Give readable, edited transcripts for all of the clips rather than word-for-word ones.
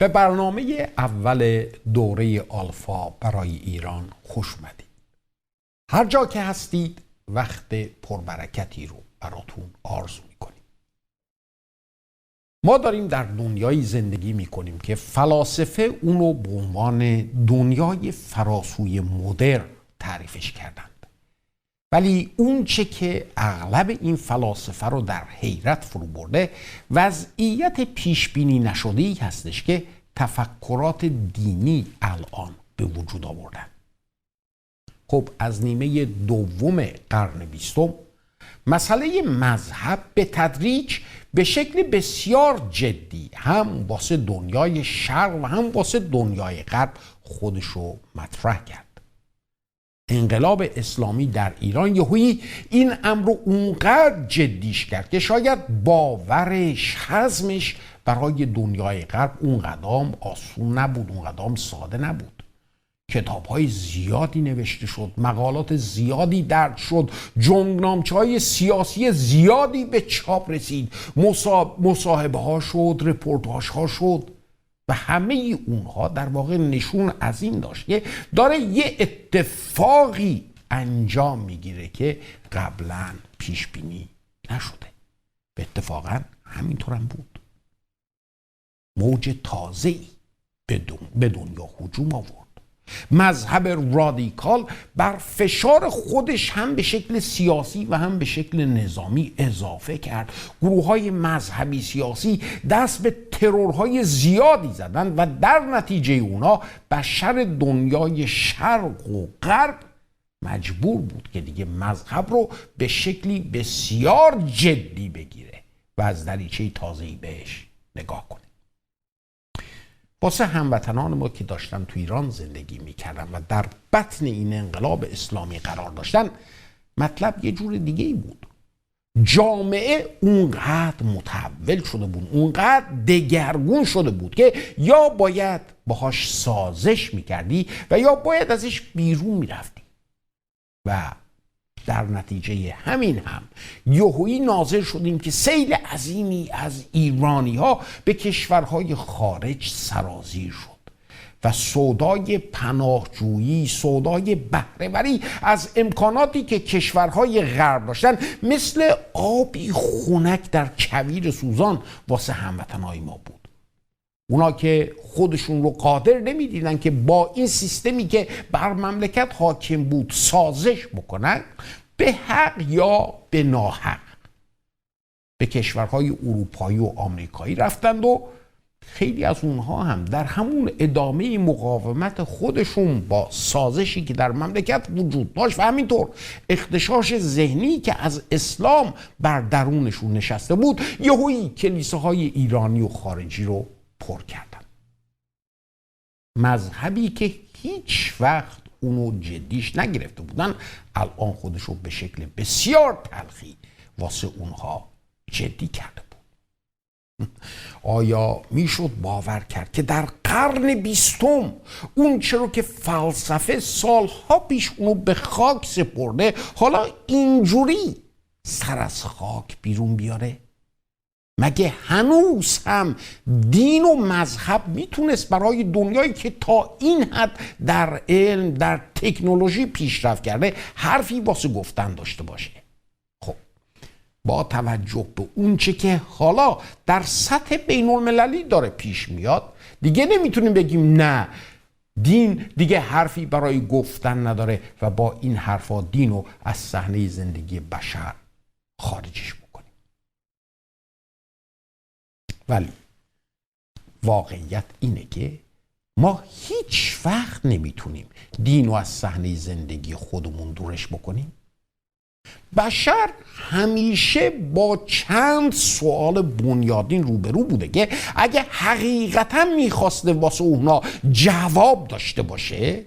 به برنامه اول دوره آلفا برای ایران خوش اومدید. هر جا که هستید وقت پربرکتی رو براتون آرزو میکنیم. ما داریم در دنیایی زندگی میکنیم که فلاسفه اونو به عنوان دنیای فراسوی مدرن تعریفش کردند. ولی اون چه که اغلب این فلاسفه رو در حیرت فرو برده وضعیت پیشبینی نشده‌ای هستش که تفکرات دینی الان به وجود آوردن. خب از نیمه دوم قرن 20 مسئله مذهب به تدریج به شکل بسیار جدی هم واسه دنیای شرق و هم واسه دنیای غرب خودشو مطرح کرد. انقلاب اسلامی در ایران یهویی این امر رو اونقدر جدیش کرد که شاید باورش، حزمش برای دنیای غرب اونقدر آسون نبود، اونقدر ساده نبود. کتاب‌های زیادی نوشته شد، مقالات زیادی درج شد، جنگنامه‌های سیاسی زیادی به چاپ رسید، مصاحبه‌ها شد، رپورتاژها شد و همه اونها در واقع نشون از این داشت که داره یه اتفاقی انجام میگیره که قبلا پیش بینی نشده. به اتفاقا همینطور هم بود. موج تازه‌ای به دنیا هجوم آورد. مذهب رادیکال بر فشار خودش هم به شکل سیاسی و هم به شکل نظامی اضافه کرد. گروه‌های مذهبی سیاسی دست به ترورهای زیادی زدند و در نتیجه اونا بشر دنیای شرق و غرب مجبور بود که دیگه مذهب رو به شکلی بسیار جدی بگیره و از دریچه تازه‌ای بهش نگاه کنه. واسه هموطنان ما که داشتن تو ایران زندگی میکردن و در بطن این انقلاب اسلامی قرار داشتن، مطلب یه جور دیگه ای بود. جامعه اونقدر متحول شده بود، اونقدر دگرگون شده بود که یا باید باهاش سازش میکردی و یا باید ازش بیرون میرفتی. و در نتیجه همین هم یهویی ناظر شدیم که سیل عظیمی از ایرانی ها به کشورهای خارج سرازیر شد و سودای پناهجویی، سودای بهره‌وری از امکاناتی که کشورهای غرب داشتن مثل آبی خنک در کویر سوزان واسه هموطنهای ما بود. اونا که خودشون رو قادر نمی‌دیدن که با این سیستمی که بر مملکت حاکم بود سازش بکنن، به حق یا به ناحق به کشورهای اروپایی و آمریکایی رفتند و خیلی از اونها هم در همون ادامه مقاومت خودشون با سازشی که در مملکت وجود داشت و همینطور اغتشاش ذهنی که از اسلام بر درونشون نشسته بود، یهویی کلیساهای ایرانی و خارجی رو پر کردن. مذهبی که هیچ وقت اونو جدیش نگرفته بودن الان خودش رو به شکل بسیار تلخی واسه اونها جدی کرده بود. آیا میشد باور کرد که در قرن 20 اون چرا که فلسفه سالها پیش اونو به خاک سپرده حالا اینجوری سر از خاک بیرون بیاره؟ مگه هنوز هم دین و مذهب میتونست برای دنیایی که تا این حد در علم، در تکنولوژی پیشرفت کرده حرفی واسه گفتن داشته باشه؟ خب با توجه به اون چه که حالا در سطح بین المللی داره پیش میاد، دیگه نمیتونیم بگیم نه دین دیگه حرفی برای گفتن نداره و با این حرفا دینو از صحنه زندگی بشر خارجش کنیم. ولی واقعیت اینه که ما هیچ وقت نمیتونیم دینو از صحنه زندگی خودمون دورش بکنیم. بشر همیشه با چند سوال بنیادین روبرو بوده که اگه حقیقتا میخواسته واسه اونا جواب داشته باشه،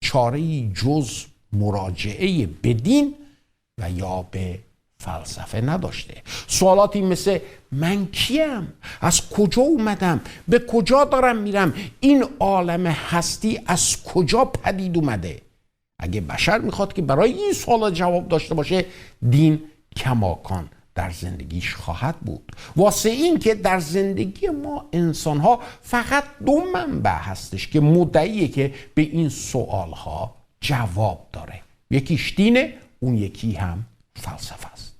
چاره‌ای جز مراجعه به دین و یا به فلسفه نداشته. سوالاتی مثل من کیم؟ از کجا اومدم؟ به کجا دارم میرم؟ این عالم هستی از کجا پدید اومده؟ اگه بشر میخواد که برای این سوالات جواب داشته باشه، دین کماکان در زندگیش خواهد بود. واسه این که در زندگی ما انسان‌ها فقط دو منبع هستش که مدعیه که به این سوالها جواب داره. یکیش دینه، اون یکی هم فلسفه است.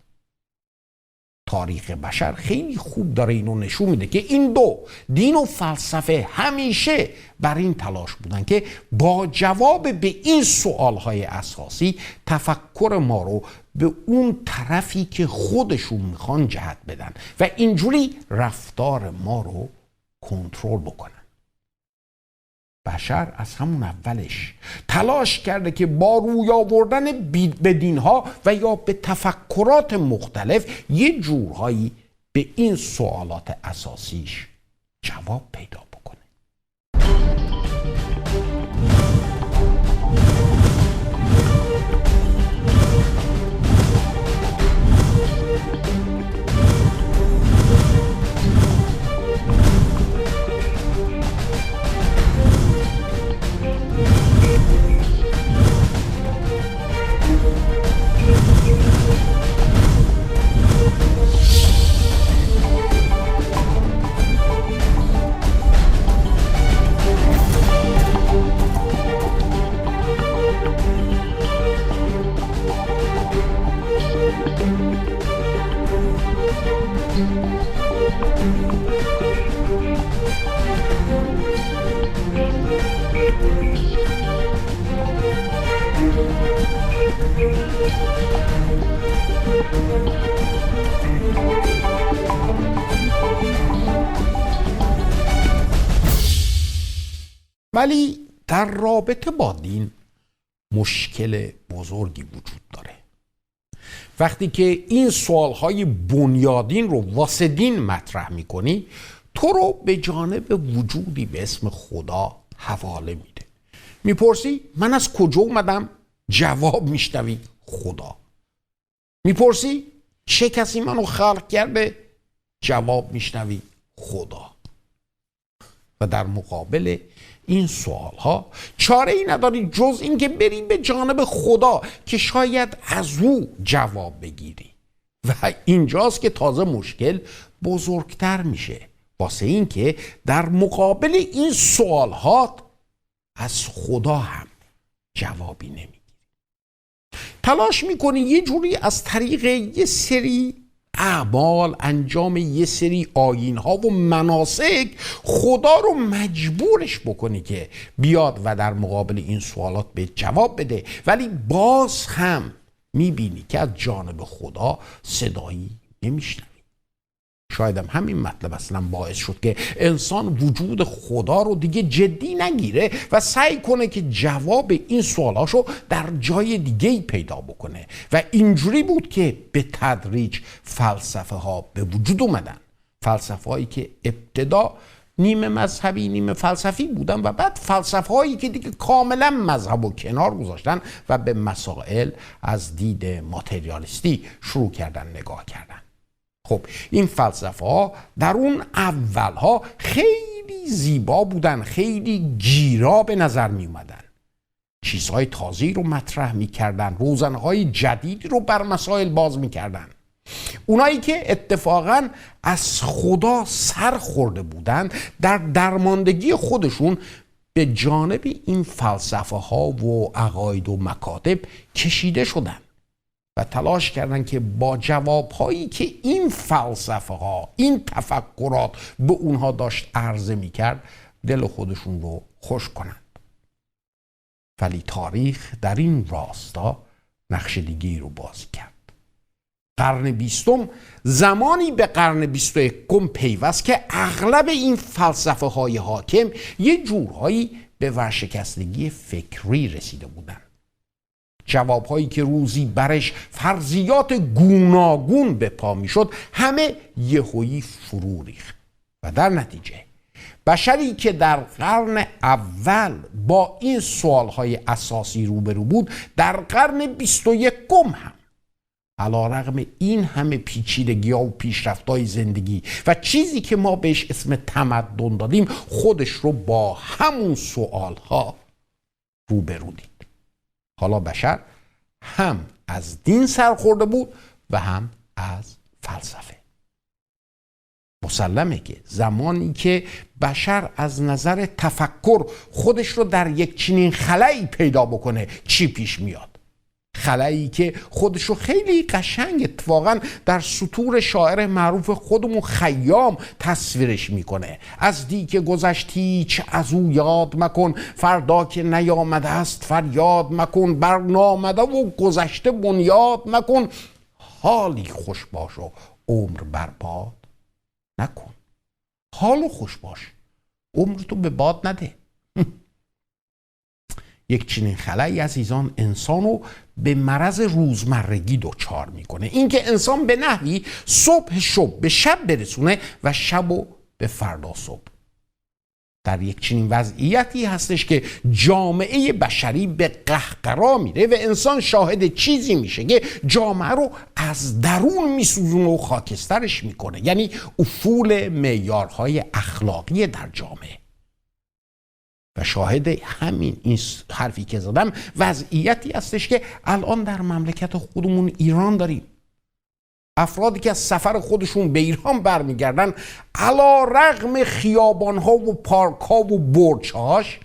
تاریخ بشر خیلی خوب داره اینو نشون میده که این دو، دین و فلسفه، همیشه بر این تلاش بودن که با جواب به این سوالهای اساسی تفکر ما رو به اون طرفی که خودشون میخوان جهت بدن و اینجوری رفتار ما رو کنترل بکنن. بشر از همون اولش تلاش کرده که با روی آوردن به دینها و یا به تفکرات مختلف یه جورهایی به این سوالات اساسیش جواب پیدا بکنه. ولی در رابطه با دین مشکل بزرگی وجود داره. وقتی که این سوالهای بنیادین رو واسه دین مطرح میکنی، تو رو به جانب وجودی به اسم خدا حواله میده. میپرسی من از کجا اومدم؟ جواب میشنوی خدا. میپرسی چه کسی منو خلق کرده؟ جواب میشنوی خدا. و در مقابل این سوال ها چاره ای نداری جز این که بری به جانب خدا که شاید از او جواب بگیری. و اینجاست که تازه مشکل بزرگتر میشه، واسه این که در مقابل این سوال ها از خدا هم جوابی نمیگیری. تلاش میکنی یه جوری از طریق یه سری اعمال، انجام یه سری آیین ها و مناسک خدا رو مجبورش بکنی که بیاد و در مقابل این سوالات به جواب بده، ولی باز هم میبینی که از جانب خدا صدایی نمیشنوی. شاید هم همین مطلب اصلا باعث شد که انسان وجود خدا رو دیگه جدی نگیره و سعی کنه که جواب این سوالاشو در جای دیگه پیدا بکنه. و اینجوری بود که به تدریج فلسفه ها به وجود اومدن. فلسفه هایی که ابتدا نیمه مذهبی نیمه فلسفی بودن و بعد فلسفه هایی که دیگه کاملا مذهب و کنار گذاشتن و به مسائل از دید ماتریالیستی شروع کردن نگاه کردن. خب این فلسفه ها در اون اول ها خیلی زیبا بودن، خیلی گیرا به نظر می اومدن، چیزهای تازه‌ای رو مطرح می کردن، روزنهای جدیدی رو بر مسائل باز می کردن. اونایی که اتفاقا از خدا سر خورده بودن در درماندگی خودشون به جانب این فلسفه ها و عقاید و مکاتب کشیده شدن و تلاش کردن که با جوابهایی که این فلسفه ها، این تفکرات به اونها داشت عرضه می کرد دل خودشون رو خوش کنند. ولی تاریخ در این راستا نقش دیگه‌ای رو بازی کرد. قرن 20 زمانی به قرن 21 پیوست که اغلب این فلسفه های حاکم یه جورهایی به ورشکستگی فکری رسیده بودند. جوابهایی که روزی برش فرضیات گوناگون به پا می شد همه یهویی فرو ریخت و در نتیجه بشری که در قرن اول با این سوالهای اساسی روبرو بود در قرن 21 هم علیرغم این همه پیچیدگی‌ها و پیشرفت‌های زندگی و چیزی که ما بهش اسم تمدن دادیم خودش رو با همون سوالها روبرو دید. حالا بشر هم از دین سرخورده بود و هم از فلسفه. مسلمه که زمانی که بشر از نظر تفکر خودش رو در یک چنین خلایی پیدا بکنه چی پیش میاد؟ خلایی که خودش رو خیلی قشنگ اتفاقا در سطور شاعر معروف خودمون خیام تصویرش میکنه. از دی که گذشتی چه از او یاد مکن، فردا که نیامده است فریاد مکن، بر نامده و گذشته بنیاد مکن، حالی خوش باش و عمر برباد نکن. حالو خوش باش، عمر تو به باد نده. یک چنین خلایی عزیزان انسانو به مرض روزمرگی دچار میکنه. اینکه انسان به نحوی صبح به شب برسونه و شبو به فردا صبح. در یک چنین وضعیتی هستش که جامعه بشری به قهقرا میره و انسان شاهد چیزی میشه که جامعه رو از درون میسوزونه و خاکسترش میکنه، یعنی افول معیارهای اخلاقی در جامعه. و شاهد همین این حرفی که زدم وضعیتی هستش که الان در مملکت خودمون ایران داریم. افرادی که از سفر خودشون به ایران برمیگردن علی رغم خیابانها و پارکها و برج‌هاش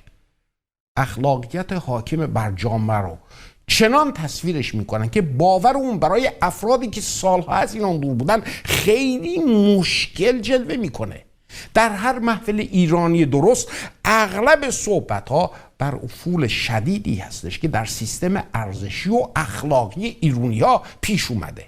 اخلاقیت حاکم بر جامعه رو چنان تصویرش میکنن که باور اون برای افرادی که سالها از ایران دور بودن خیلی مشکل جلوه میکنه. در هر محفل ایرانی درست اغلب صحبت‌ها بر افول شدیدی هستش که در سیستم ارزشی و اخلاقی ایرانی‌ها پیش اومده.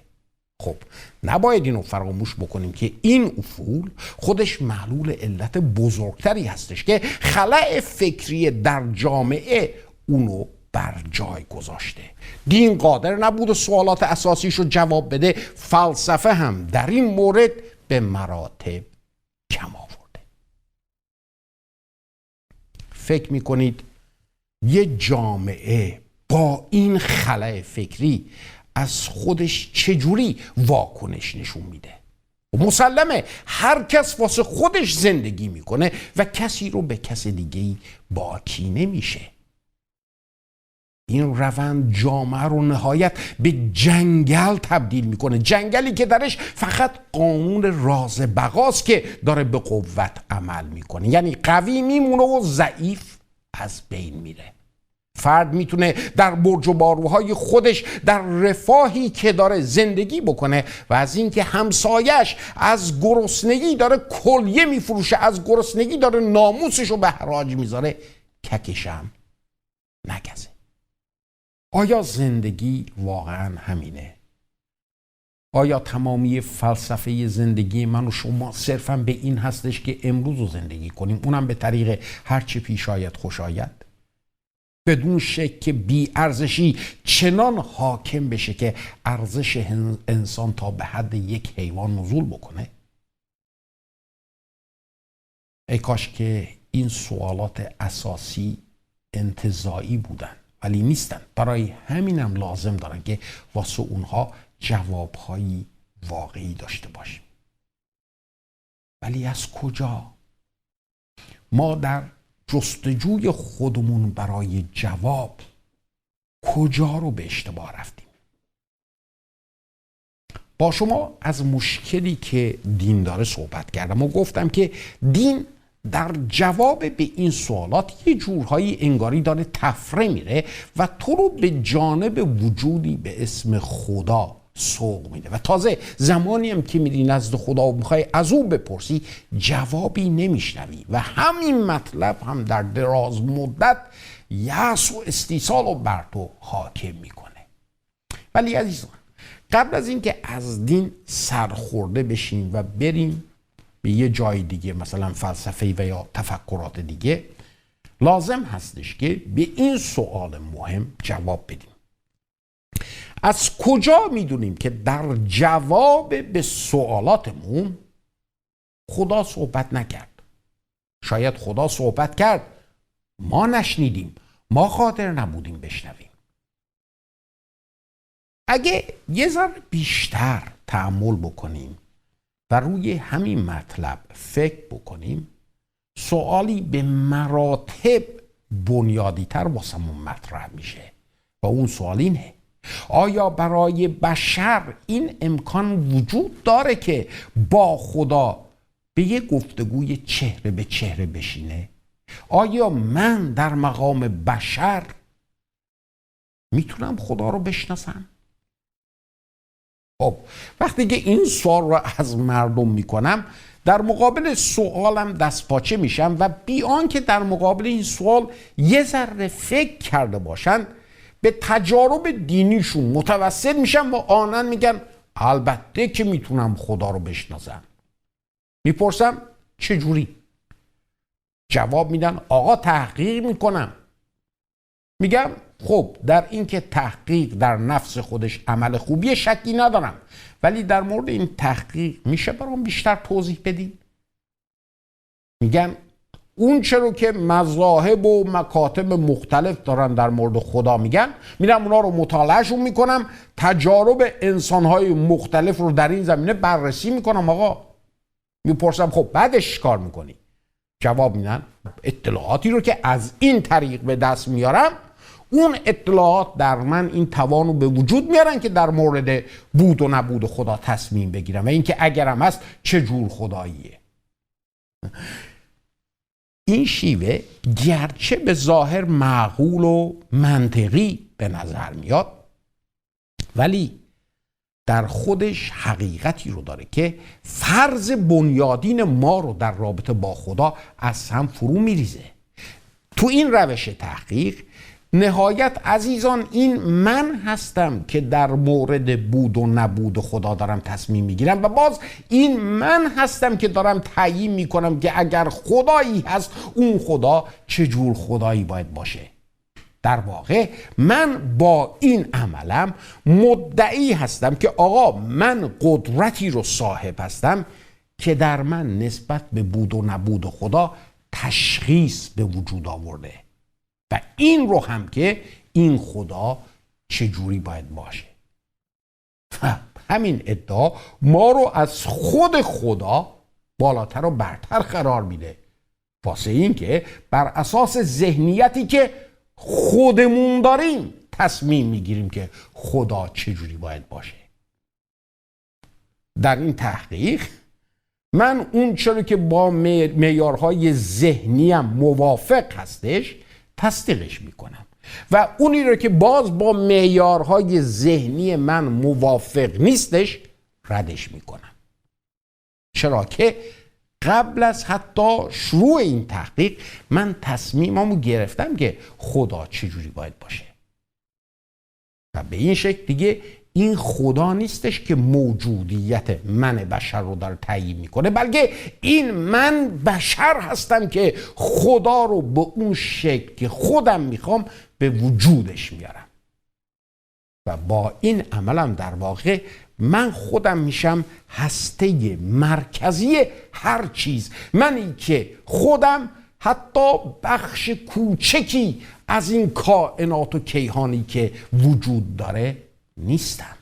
خب نباید اینو فراموش بکنیم که این افول خودش معلول علت بزرگتری هستش که خلأ فکری در جامعه اونو بر جای گذاشته. دین قادر نبود سوالات اساسیشو جواب بده، فلسفه هم در این مورد به مراتب کم آورده. فکر میکنید یه جامعه با این خلأ فکری از خودش چجوری واکنش نشون میده؟ مسلمه هر کس واسه خودش زندگی میکنه و کسی رو به کس دیگه‌ای باکی نمیشه. این روند جامعه رو نهایت به جنگل تبدیل میکنه، جنگلی که درش فقط قانون راز بقاست که داره به قوت عمل میکنه، یعنی قوی میمونه و ضعیف از بین میره. فرد میتونه در برج و باروهای خودش در رفاهی که داره زندگی بکنه و از اینکه همسایش از گرسنگی داره کلیه میفروشه، از گرسنگی داره ناموسش رو به حراج میذاره، ککشم نگزه. آیا زندگی واقعا همینه؟ آیا تمامی فلسفه زندگی من و شما صرفا به این هستش که امروز رو زندگی کنیم، اونم به طریق هرچی پیش آید خوش آید، بدون شک که بی ارزشی چنان حاکم بشه که ارزش انسان تا به حد یک حیوان نزول بکنه؟ ای کاش که این سوالات اساسی انتزاعی بودن، ولی نیستن. برای همینم لازم دارن که واسه اونها جوابهایی واقعی داشته باشیم. ولی از کجا؟ ما در جستجوی خودمون برای جواب کجا رو به اشتباه رفتیم؟ با شما از مشکلی که دین داره صحبت کردم و گفتم که دین در جواب به این سوالات یه جورهایی انگاری داره تفره میره و تو رو به جانب وجودی به اسم خدا سوق میده و تازه زمانی هم که میری نزد خدا و میخوای از او بپرسی جوابی نمیشنوی و همین مطلب هم در دراز مدت یأس و استیصال رو بر تو حاکم میکنه. ولی عزیزان قبل از اینکه از دین سرخورده بشیم و بریم به یه جای دیگه مثلا فلسفه و یا تفکرات دیگه، لازم هستش که به این سوال مهم جواب بدیم. از کجا میدونیم که در جواب به سوالاتمون خدا صحبت نکرد؟ شاید خدا صحبت کرد، ما نشنیدیم، ما قادر نبودیم بشنویم. اگه یه ذره بیشتر تأمل بکنیم و روی همین مطلب فکر بکنیم، سوالی به مراتب بنیادی تر واسمون مطرح میشه و اون سوال اینه: آیا برای بشر این امکان وجود داره که با خدا به یک گفتگوی چهره به چهره بشینه؟ آیا من در مقام بشر میتونم خدا رو بشناسم؟ خب وقتی که این سوال رو از مردم میکنم، در مقابل سوالم دستپاچه میشم و بی آنکه در مقابل این سوال یه ذره فکر کرده باشن، به تجارب دینیشون متوسل میشم و آنن میگن البته که میتونم خدا رو بشناسم. میپرسم چجوری؟ جواب میدن آقا تحقیق میکنم. میگم خب در این که تحقیق در نفس خودش عمل خوبیه شکی ندارم، ولی در مورد این تحقیق میشه برام بیشتر توضیح بدین؟ میگن اون چرا که مذاهب و مکاتب مختلف دارن در مورد خدا میگن، میرم اونا رو مطالعهشون میکنم، تجارب انسانهای مختلف رو در این زمینه بررسی میکنم. آقا میپرسم خب بعدش کار میکنی؟ جواب میدن اطلاعاتی رو که از این طریق به دست میارم، اون اطلاعات در من این توانو به وجود میارن که در مورد بود و نبود خدا تصمیم بگیرم و اینکه اگرم هست چه جور خداییه. این شیوه گرچه به ظاهر معقول و منطقی به نظر میاد، ولی در خودش حقیقتی رو داره که فرض بنیادین ما رو در رابطه با خدا از هم فرو میریزه. تو این روش تحقیق نهایت عزیزان این من هستم که در مورد بود و نبود خدا دارم تصمیم میگیرم و باز این من هستم که دارم تعیین میکنم که اگر خدایی هست اون خدا چجور خدایی باید باشه. در واقع من با این عملم مدعی هستم که آقا من قدرتی رو صاحب هستم که در من نسبت به بود و نبود خدا تشخیص به وجود آورده و این رو هم که این خدا چجوری باید باشه. و همین ادعا ما رو از خود خدا بالاتر و برتر قرار میده، واسه این که بر اساس ذهنیتی که خودمون داریم تصمیم میگیریم که خدا چجوری باید باشه. در این تحقیق من اون چرا که با معیارهای ذهنیم موافق هستش تصدیقش میکنم و اونی رو که باز با معیارهای ذهنی من موافق نیستش ردش میکنم. چرا که قبل از حتی شروع این تحقیق من تصمیممو گرفتم که خدا چجوری باید باشه و به این شکل دیگه این خدا نیستش که موجودیت من بشر رو داره تعیین میکنه، بلکه این من بشر هستم که خدا رو به اون شکل که خودم میخوام به وجودش میارم و با این عملم در واقع من خودم میشم هسته مرکزی هر چیز. منی که خودم حتی بخش کوچکی از این کائنات و کیهانی که وجود داره نیستم.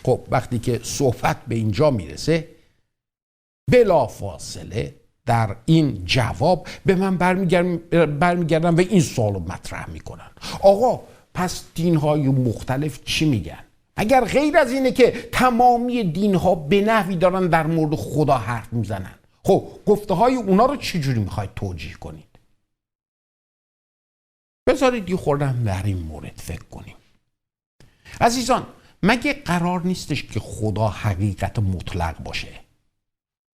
خب وقتی که صحبت به اینجا میرسه، بلافاصله در این جواب به من برمیگردن و این سوالو مطرح میکنن. آقا پس دینهای مختلف چی میگن؟ اگر غیر از اینه که تمامی دینها به نحوی دارن در مورد خدا حرف میزنن، خب گفته های اونا رو چجوری میخواید توجیه کنید؟ بذارید یه خوردم در این مورد فکر کنیم. عزیزان، مگه قرار نیستش که خدا حقیقت مطلق باشه؟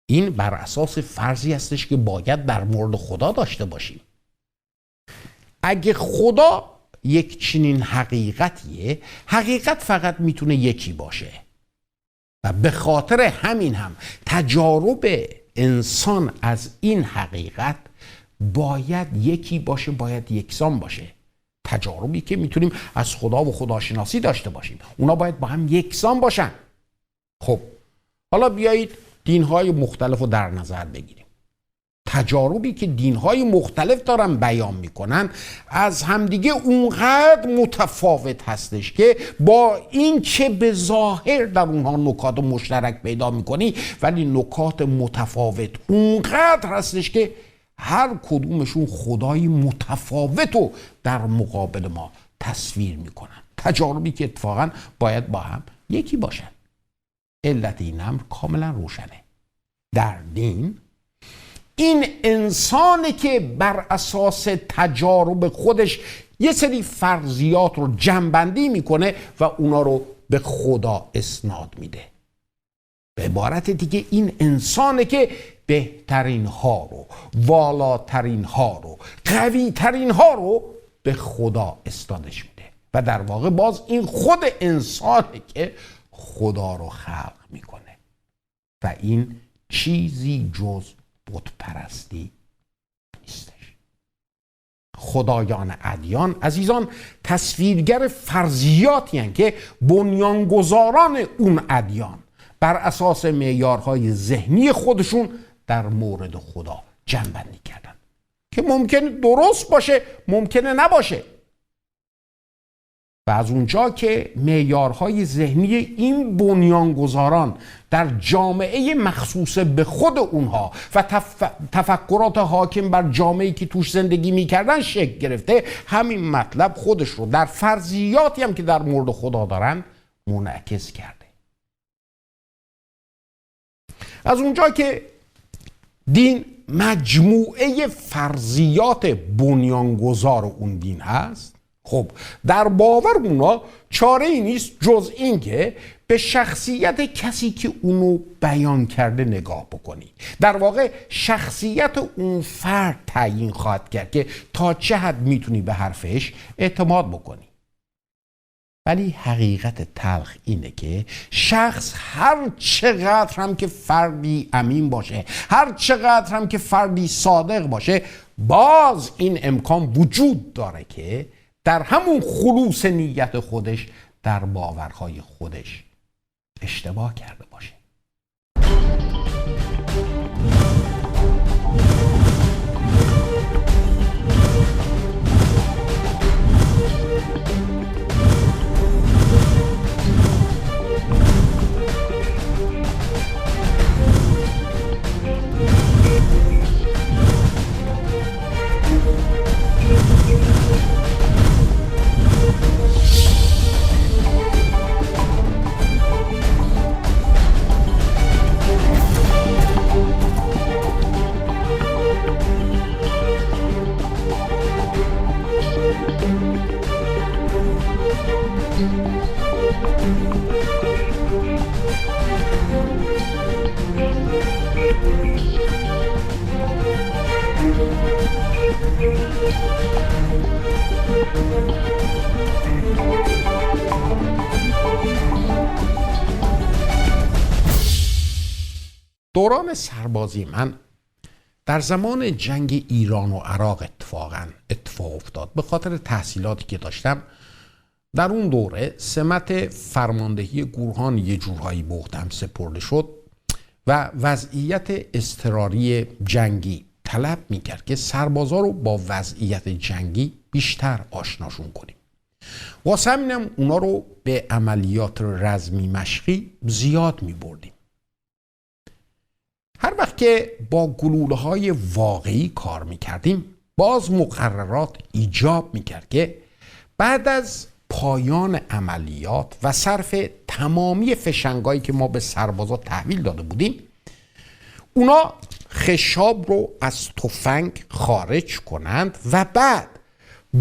این بر اساس فرضی هستش که باید در مورد خدا داشته باشیم. اگه خدا یک چنین حقیقتیه، حقیقت فقط میتونه یکی باشه و به خاطر همین هم تجارب انسان از این حقیقت باید یکی باشه، باید یکسان باشه. تجاربی که میتونیم از خدا و خداشناسی داشته باشیم اونا باید با هم یکسان باشن. خب حالا بیایید دینهای مختلف رو در نظر بگیریم. تجاربی که دینهای مختلف دارن بیان میکنن از همدیگه اونقدر متفاوت هستش که با این که به ظاهر در اونها نکات مشترک پیدا میکنی، ولی نکات متفاوت اونقدر هستش که هر کدومشون خدای متفاوت رو در مقابل ما تصویر میکنن، تجاربی که اتفاقا باید با هم یکی باشن. علت این امر کاملا روشنه. در دین این انسانی که بر اساس تجارب خودش یه سری فرضیات رو جمع‌بندی میکنه و اونا رو به خدا اسناد میده. به عبارت دیگه این انسانه که بهترین ها رو، والاترین ها رو، قوی ترین ها رو به خدا اسنادش میده و در واقع باز این خود انسانه که خدا رو خلق میکنه و این چیزی جز بت پرستی نیستش. خدایان ادیان عزیزان تصویرگر فرضیاتی هستند که بنیانگذاران اون ادیان بر اساس معیارهای ذهنی خودشون در مورد خدا جمع‌بندی کردن که ممکنه درست باشه، ممکنه نباشه. و از اونجا که معیارهای ذهنی این بنیانگذاران در جامعه مخصوص به خود اونها و تفکرات حاکم بر جامعه‌ای که توش زندگی میکردن شکل گرفته، همین مطلب خودش رو در فرضیاتی هم که در مورد خدا دارن منعکس کرده. از اونجا که دین مجموعه فرضیات بنیانگذار اون دین هست، خب در باور اونا چاره ای نیست جز این که به شخصیت کسی که اونو بیان کرده نگاه بکنی. در واقع شخصیت اون فرد تعیین خواهد کرد که تا چه حد میتونی به حرفش اعتماد بکنی. ولی حقیقت تلخ اینه که شخص هر چقدر هم که فردی امین باشه، هر چقدر هم که فردی صادق باشه، باز این امکان وجود داره که در همون خلوص نیت خودش در باورهای خودش اشتباه کرده باشه. دوران سربازی من در زمان جنگ ایران و عراق اتفاق افتاد. به خاطر تحصیلاتی که داشتم در اون دوره سمت فرماندهی گروهان یه جورهایی به عهده‌ام سپرده شد و وضعیت اضطراری جنگی طلب میکرد که سربازا رو با وضعیت جنگی بیشتر آشناشون کنیم. واسه همینم اونا رو به عملیات رزمی مشقی زیاد میبردیم. هر وقت که با گلوله‌های واقعی کار میکردیم، باز مقررات ایجاب میکرد که بعد از پایان عملیات و صرف تمامی فشنگایی که ما به سربازا تحویل داده بودیم، اونا خشاب رو از تفنگ خارج کنند و بعد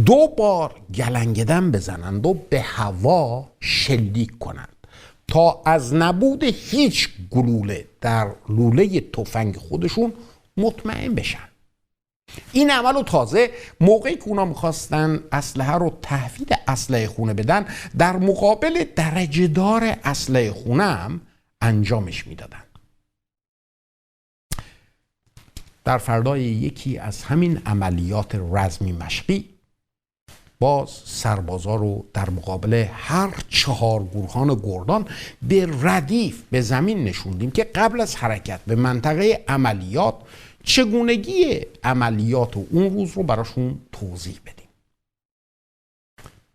2 بار گلنگدن بزنند و به هوا شلیک کنند تا از نبود هیچ گلوله در لوله تفنگ خودشون مطمئن بشن. این عمل رو تازه موقعی که اونا میخواستن اسلحه رو تحویل اسلحه خونه بدن، در مقابل درجه دار اسلحه خونه هم انجامش میدادن. در فردای یکی از همین عملیات رزمی مشقی، باز سربازا رو در مقابل هر 4 گروهان گردان به ردیف به زمین نشوندیم که قبل از حرکت به منطقه عملیات چگونگی عملیات و اون روز رو براشون توضیح بدیم.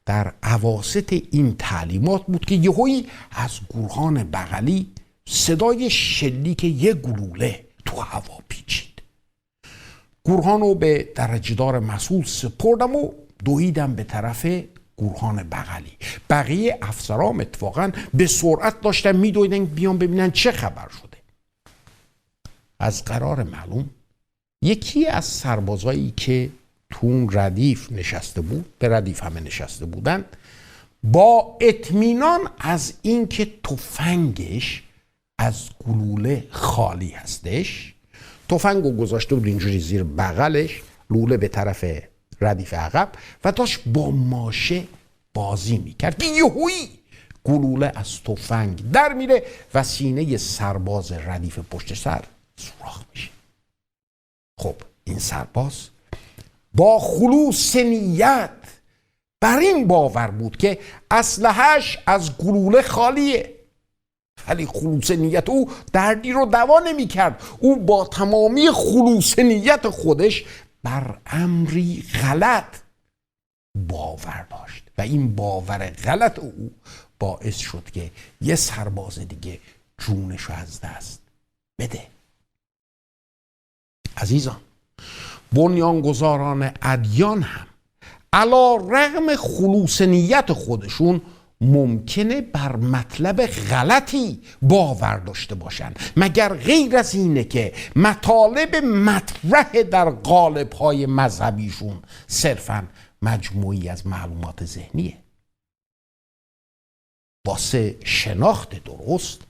در اواسط این تعلیمات بود که یهویی از گروهان بغلی صدای شلیک یک گلوله تو هوا پیچید. گروهان رو به درجه‌دار مسئول سپردم و دویدم به طرف گروهان بغلی. بقیه افسرام اتفاقا به سرعت داشتن میدویدن بیان ببینن چه خبر شده. از قرار معلوم یکی از سربازایی که تو اون ردیف نشسته بود، به ردیف همه نشسته بودن، با اطمینان از اینکه تفنگش از گلوله خالی هستش، تفنگو گذاشته بود اینجوری زیر بغلش، لوله به طرف ردیف عقب، و داشت با ماشه بازی میکرد. یهویی گلوله از تفنگ در میره و سینه سرباز ردیف پشت سر سوراخ میشه. خب این سرباز با خلوص نیت بر این باور بود که اسلحه‌اش از گلوله خالیه، ولی خلوص نیت او دردی رو دوا نمی کرد. او با تمامی خلوص نیت خودش بر امری غلط باور داشت و این باور غلط او باعث شد که یه سرباز دیگه جونشو از دست بده. عزیزان، بنیانگذاران ادیان هم علی رغم خلوص نیت خودشون ممکنه بر مطلب غلطی باور داشته باشن، مگر غیر از اینه که مطالب مطرح در قالب‌های مذهبیشون صرفاً مجموعی از معلومات ذهنیه. واسه شناخت درست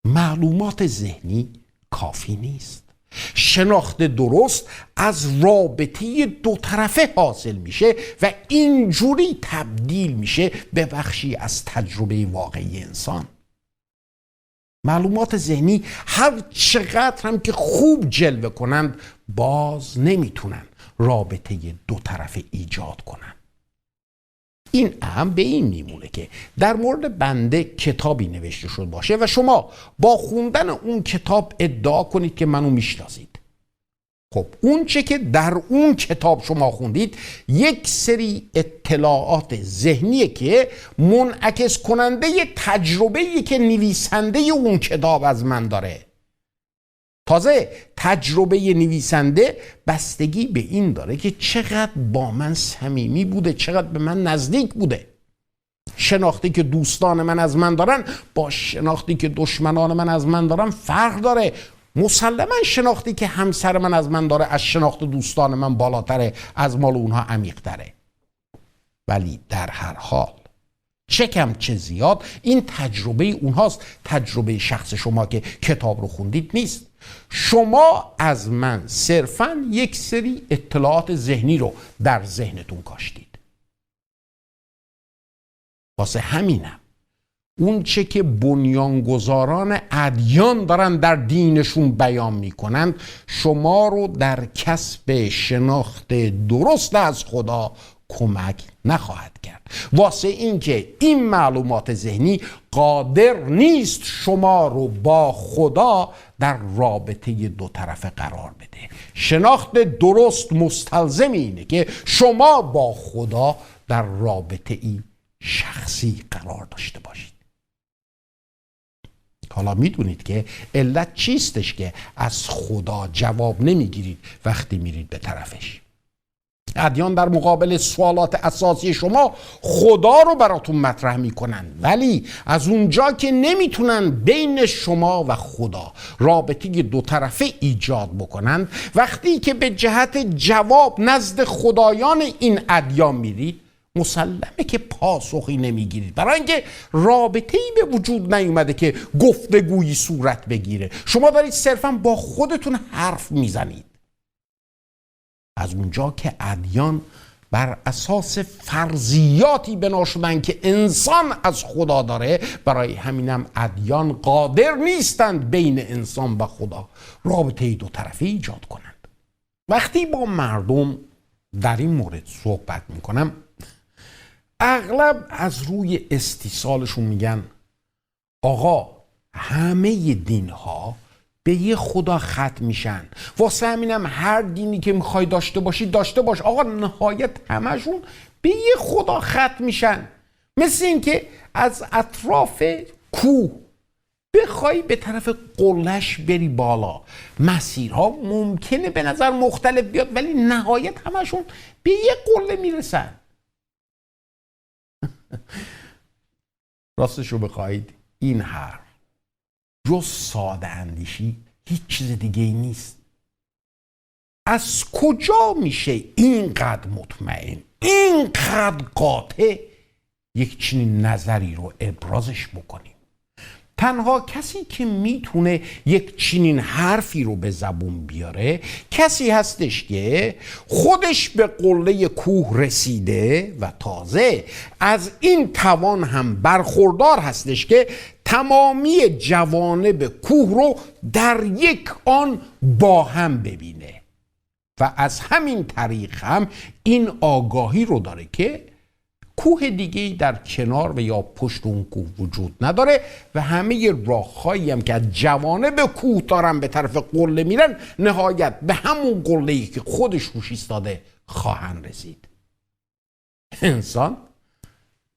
معلومات ذهنی کافی نیست. شناخت درست از رابطه دو طرفه حاصل میشه و اینجوری تبدیل میشه به بخشی از تجربه واقعی انسان. معلومات ذهنی هر چقدر هم که خوب جلوه کنند باز نمیتونن رابطه دو طرفه ایجاد کنن. این هم به این میمونه که در مورد بنده کتابی نوشته شده باشه و شما با خوندن اون کتاب ادعا کنید که منو میشناسید. خب اون چه که در اون کتاب شما خوندید یک سری اطلاعات ذهنیه که منعکس کننده تجربه‌ای که نویسنده اون کتاب از من داره. تازه تجربه نویسنده بستگی به این داره که چقدر با من صمیمی بوده، چقدر به من نزدیک بوده. شناختی که دوستان من از من دارن با شناختی که دشمنان من از من دارن فرق داره. مسلما شناختی که همسر من از من داره از شناخت دوستان من بالاتره، از مال اونها عمیق‌تره. ولی در هر حال چه کم چه زیاد این تجربه اونهاست، تجربه شخص شما که کتاب رو خوندید نیست. شما از من صرفاً یک سری اطلاعات ذهنی رو در ذهنتون کاشتید. واسه همینم اون چه که بنیانگذاران ادیان دارن در دینشون بیان میکنند شما رو در کسب شناخت درست از خدا کمک نخواهد کرد، واسه اینکه این معلومات ذهنی قادر نیست شما رو با خدا در رابطه دو طرفه قرار بده. شناخت درست مستلزم اینه که شما با خدا در رابطه ای شخصی قرار داشته باشید. حالا میدونید که علت چیستش که از خدا جواب نمیگیرید وقتی میرید به طرفش. ادیان در مقابل سوالات اساسی شما خدا رو براتون مطرح میکنن، ولی از اونجا که نمیتونن بین شما و خدا رابطه دو طرفه ایجاد بکنن، وقتی که به جهت جواب نزد خدایان این ادیان میرید مسلمه که پاسخی نمیگیرید، برای اینکه رابطه‌ای به وجود نیومده که گفتگویی صورت بگیره. شما دارید صرفا با خودتون حرف میزنید. از اونجا که ادیان بر اساس فرضیاتی بنا شدن که انسان از خدا داره، برای همینم ادیان قادر نیستند بین انسان و خدا رابطه دو طرفه ایجاد کنند. وقتی با مردم در این مورد صحبت میکنم اغلب از روی استیصالشون میگن آقا همه دین ها به یه خدا ختم میشن، واسه همینم هر دینی که میخوای داشته باشی داشته باش. آقا نهایت همشون به یه خدا ختم میشن. مثل این که از اطراف کوه بخوای به طرف قلهش بری بالا، مسیرها ممکنه به نظر مختلف بیاد ولی نهایت همشون به یه قله میرسن. راستش رو بخواید این حرف جز ساده اندیشی هیچ چیز دیگه ای نیست. از کجا میشه اینقدر مطمئن، اینقدر قاطع یک چنین نظری رو ابرازش بکنیم؟ تنها کسی که میتونه یک چنین حرفی رو به زبون بیاره کسی هستش که خودش به قله کوه رسیده و تازه از این توان هم برخوردار هستش که تمامی جوانب کوه رو در یک آن با هم ببینه و از همین طریق هم این آگاهی رو داره که کوه دیگه‌ای در کنار و یا پشت اون کوه وجود نداره و همه راه‌هایی هم که از جوانب کوه دارن به طرف قله میرن نهایت به همون قله‌ای که خودش روش ایستاده خواهند رسید. انسان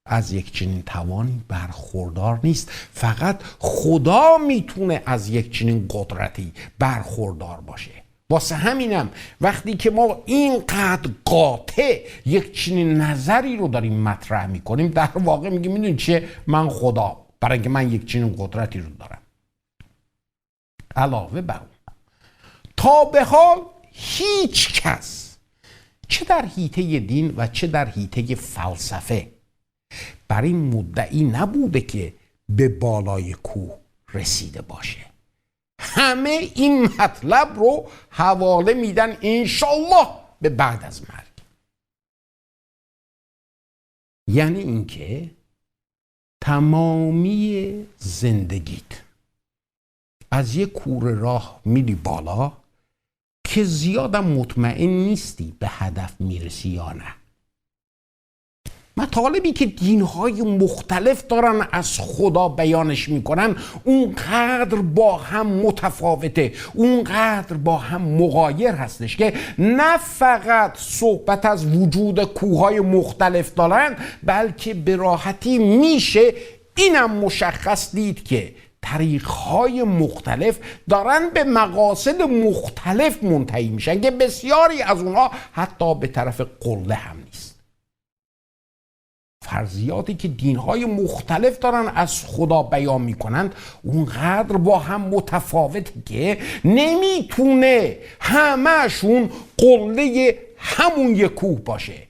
از یک چنین توانی برخوردار نیست، فقط خدا میتونه از یک چنین قدرتی برخوردار باشه. واسه همینم وقتی که ما اینقدر قاطع یک چنین نظری رو داریم مطرح میکنیم در واقع میگیم میدونی چیه؟ من خدا، برای اینکه من یک چنین قدرتی رو دارم. علاوه بر اون تا به حال هیچ کس چه در حیطه دین و چه در حیطه فلسفه بر این مدعی نبوده که به بالای کوه رسیده باشه. همه این مطلب رو حواله میدن انشالله به بعد از مرگ. یعنی اینکه تمامی زندگیت از یک کوره راه میری بالا که زیادم مطمئن نیستی به هدف میرسی یا نه. مطالبی که دینهای مختلف دارن از خدا بیانش میکنن اونقدر با هم متفاوته، اونقدر با هم مغایر هستش که نه فقط صحبت از وجود کوههای مختلف دارن بلکه به راحتی میشه اینم مشخص دید که طریقهای مختلف دارن به مقاصد مختلف منتهی میشن که بسیاری از اونها حتی به طرف قله هم نیست. فرضیاتی که دینهای مختلف دارن از خدا بیان میکنند اونقدر با هم متفاوته که نمیتونه همه‌شون قله همون یک کوه باشه.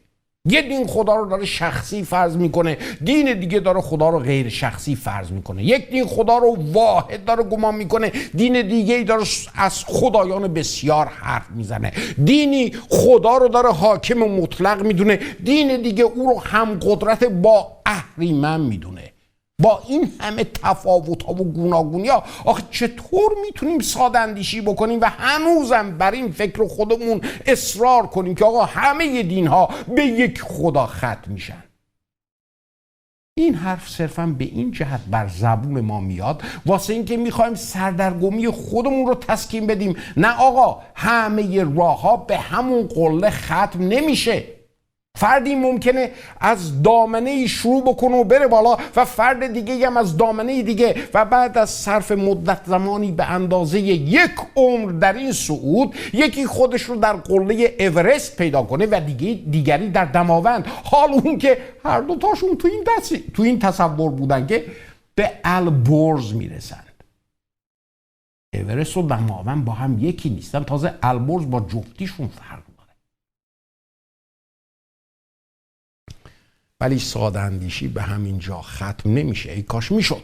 یه دین خدا رو داره شخصی فرض میکنه، دین دیگه داره خدا رو غیر شخصی فرض میکنه. یک دین خدا رو واحد داره گمان میکنه، دین دیگه داره از خدایان بسیار حرف میزنه. دینی خدا رو داره حاکم مطلق میدونه، دین دیگه او رو هم قدرت با اهریمن میدونه. با این همه تفاوت ها و گوناگونی ها آخه چطور میتونیم ساده اندیشی بکنیم و هنوزم بر این فکر خودمون اصرار کنیم که آقا همه دین ها به یک خدا ختم میشن؟ این حرف صرفا به این جهت بر زبون ما میاد واسه اینکه میخوایم سردرگمی خودمون رو تسکین بدیم. نه آقا، همه راه ها به همون قله ختم نمیشه. فردی ممکنه از دامنه شروع بکنه و بره بالا و فرد دیگه هم از دامنه دیگه و بعد از صرف مدت زمانی به اندازه یک عمر در این صعود یکی خودش رو در قله اورست پیدا کنه و دیگری در دماوند. حال اون که هر دوتاشون تو این تصور بودن که به البرز میرسند. اورست و دماوند با هم یکی نیستن، تازه البرز با جفتیشون فرق. ولی ساده اندیشی به همین جا ختم نمیشه. ای کاش میشد.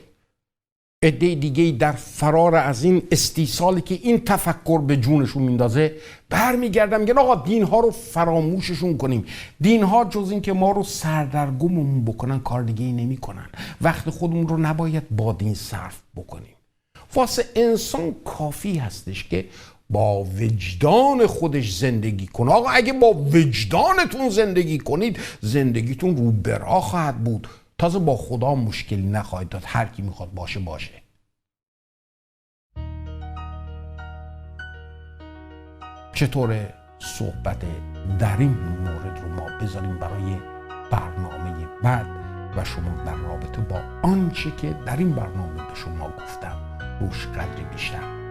عده دیگه در فرار از این استیصالی که این تفکر به جونشون میندازه برمیگردم میگن آقا دینها رو فراموششون کنیم. دینها جز این که ما رو سردرگممون بکنن کار دیگه ای نمی کنن. وقت خودمون رو نباید با دین صرف بکنیم. واسه انسان کافی هستش که با وجدان خودش زندگی کنه. آقا اگه با وجدانتون زندگی کنید زندگیتون رو به راه خواهد بود، تازه با خدا مشکلی نخواهید داد. هر کی میخواد باشه باشه. چطور صحبت در این مورد رو ما بذاریم برای برنامه بعد و شما در رابطه با آنچه که در این برنامه به شما گفتم روش قدری بیشتر